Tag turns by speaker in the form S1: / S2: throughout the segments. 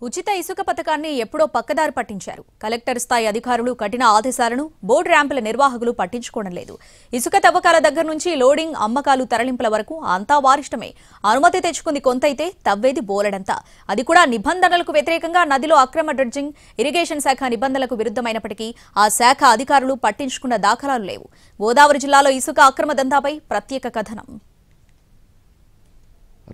S1: ఉచిత ఇసుక పథకాన్ని ఎప్పుడో పక్కదారి పట్టించారు. కలెక్టర్ స్థాయి అధికారులు కఠిన ఆదేశాలను బోర్డు ర్యాంపుల నిర్వాహకులు పట్టించుకోవడం లేదు. ఇసుక తవ్వకాల దగ్గర నుంచి లోడింగ్, అమ్మకాలు, తరలింపుల వరకు అంతా వారిష్టమే. అనుమతి తెచ్చుకుంది కొంతైతే తవ్వేది బోలెడంతా. అది కూడా నిబంధనలకు వ్యతిరేకంగా నదిలో అక్రమ డ్రెడ్జింగ్, ఇరిగేషన్ శాఖ నిబంధనలకు విరుద్ధమైనప్పటికీ ఆ శాఖ అధికారులు పట్టించుకున్న దాఖలాలు లేవు. గోదావరి జిల్లాలో ఇసుక అక్రమ దందాపై ప్రత్యేక కథనం.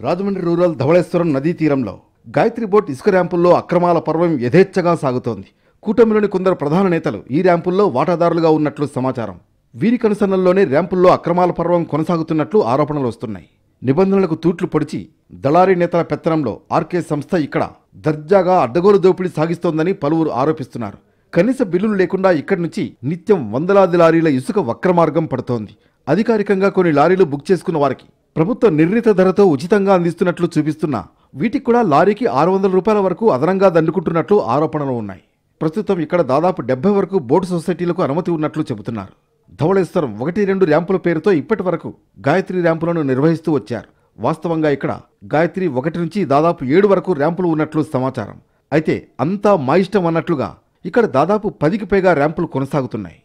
S2: రాజమండ్రి రూరల్ ధవళేశ్వరం నదీ తీరంలో గాయత్రి బోట్ ఇసుక ర్యాంపుల్లో అక్రమాల పర్వం యథేచ్ఛగా సాగుతోంది. కూటమిలోని కొందరు ప్రధాన నేతలు ఈ ర్యాంపుల్లో వాటాదారులుగా ఉన్నట్లు సమాచారం. వీరి కనుసన్నల్లోనే ర్యాంపుల్లో అక్రమాల పర్వం కొనసాగుతున్నట్లు ఆరోపణలు వస్తున్నాయి. నిబంధనలకు తూట్లు పొడిచి దళారీ నేతల పెత్తనంలో ఆర్కే సంస్థ ఇక్కడ దర్జాగా అడ్డగోలు దోపిడీ సాగిస్తోందని పలువురు ఆరోపిస్తున్నారు. కనీస బిల్లులు లేకుండా ఇక్కడి నుంచి నిత్యం వందలాది లారీల ఇసుక వక్రమార్గం పడుతోంది. అధికారికంగా కొన్ని లారీలు బుక్ చేసుకున్న వారికి ప్రభుత్వం నిర్ణీత ధరతో ఉచితంగా అందిస్తున్నట్లు చూపిస్తున్నా వీటికి కూడా లారీకి 600 రూపాయల వరకు అదనంగా దండుకుంటున్నట్లు ఆరోపణలు ఉన్నాయి. ప్రస్తుతం ఇక్కడ దాదాపు 70 వరకు బోటు సొసైటీలకు అనుమతి ఉన్నట్లు చెబుతున్నారు. ధవళేశ్వరం 1-2 ర్యాంపుల పేరుతో ఇప్పటి వరకు గాయత్రి ర్యాంపులను నిర్వహిస్తూ వచ్చారు. వాస్తవంగా ఇక్కడ గాయత్రి 1 నుంచి దాదాపు 7 వరకు ర్యాంపులు ఉన్నట్లు సమాచారం. అయితే అంతా మా ఇష్టం అన్నట్లుగా ఇక్కడ దాదాపు 10కి పైగా ర్యాంపులు కొనసాగుతున్నాయి.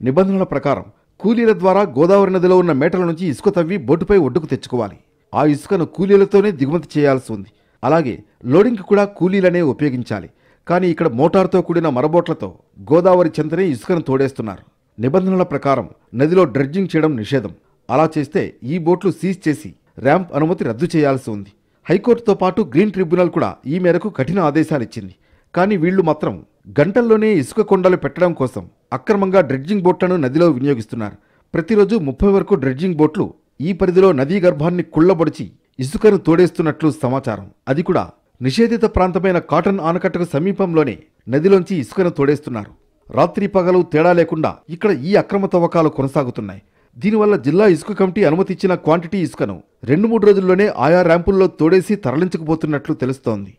S2: నిబంధనల ప్రకారం కూలీల ద్వారా గోదావరి నదిలో ఉన్న మేటల నుంచి ఇసుక తవ్వి బోటుపై ఒడ్డుకు తెచ్చుకోవాలి. ఆ ఇసుకను కూలీలతోనే దిగుమతి చేయాల్సి ఉంది. అలాగే లోడింగ్కి కూడా కూలీలనే ఉపయోగించాలి. కానీ ఇక్కడ మోటార్తో కూడిన మరబోట్లతో గోదావరి చెంతనే ఇసుకను తోడేస్తున్నారు. నిబంధనల ప్రకారం నదిలో డ్రెడ్జింగ్ చేయడం నిషేధం. అలా చేస్తే ఈ బోట్లు సీజ్ చేసి ర్యాంప్ అనుమతి రద్దు చేయాల్సి ఉంది. హైకోర్టుతో పాటు గ్రీన్ ట్రిబ్యునల్ కూడా ఈ మేరకు కఠిన ఆదేశాలిచ్చింది. కానీ వీళ్లు మాత్రం గంటల్లోనే ఇసుక కొండలు పెట్టడం కోసం అక్రమంగా డ్రెడ్జింగ్ బోట్లను నదిలో వినియోగిస్తున్నారు. ప్రతిరోజు 30 వరకు డ్రెడ్జింగ్ బోట్లు ఈ పరిధిలో నదీ గర్భాన్ని కుళ్లబొడిచి ఇసుకను తోడేస్తున్నట్లు సమాచారం. అది కూడా నిషేధిత ప్రాంతమైన కాటన్ ఆనకట్టకు సమీపంలోనే నదిలోంచి ఇసుకను తోడేస్తున్నారు. రాత్రి పగలు తేడా లేకుండా ఇక్కడ ఈ అక్రమ తవ్వకాలు కొనసాగుతున్నాయి. దీనివల్ల జిల్లా ఇసుక కమిటీ అనుమతి ఇచ్చిన క్వాంటిటీ ఇసుకను 2-3 రోజుల్లోనే ఆయా ర్యాంపుల్లో తోడేసి తరలించకపోతున్నట్లు తెలుస్తోంది.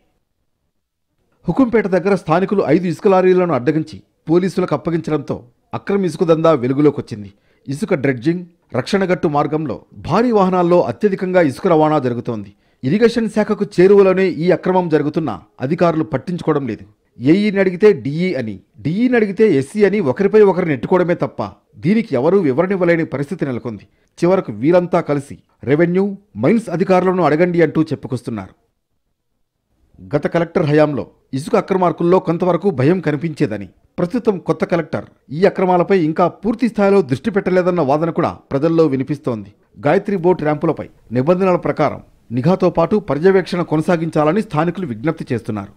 S2: హుకుంపేట దగ్గర స్థానికులు 5 ఇసుక లారీలను అడ్డగించి పోలీసులకు అప్పగించడంతో అక్రమ ఇసుక దందా వెలుగులోకొచ్చింది. ఇసుక డ్రెడ్జింగ్, రక్షణగట్టు మార్గంలో భారీ వాహనాల్లో అత్యధికంగా ఇసుక రవాణా జరుగుతోంది. ఇరిగేషన్ శాఖకు చేరువలోనే ఈ అక్రమం జరుగుతున్నా అధికారులు పట్టించుకోవడం లేదు. ఏఈని అడిగితే డిఈ అని, డిఈని అడిగితే ఎస్సీ అని ఒకరిపై ఒకరు నెట్టుకోవడమే తప్ప దీనికి ఎవరూ వివరణివ్వలేని పరిస్థితి నెలకొంది. చివరకు వీరంతా కలిసి రెవెన్యూ, మైన్స్ అధికారులను అడగండి అంటూ చెప్పుకొస్తున్నారు. గత కలెక్టర్ హయాంలో ఇసుక అక్రమార్కుల్లో కొంతవరకు భయం కనిపించేదని, ప్రస్తుతం కొత్త కలెక్టర్ ఈ అక్రమాలపై ఇంకా పూర్తి స్థాయిలో దృష్టి పెట్టలేదన్న వాదన కూడా ప్రజల్లో వినిపిస్తోంది. గాయత్రి బోట్ ర్యాంపులపై నిబంధనల ప్రకారం నిఘాతో పాటు పర్యవేక్షణ కొనసాగించాలని స్థానికులు విజ్ఞప్తి చేస్తున్నారు.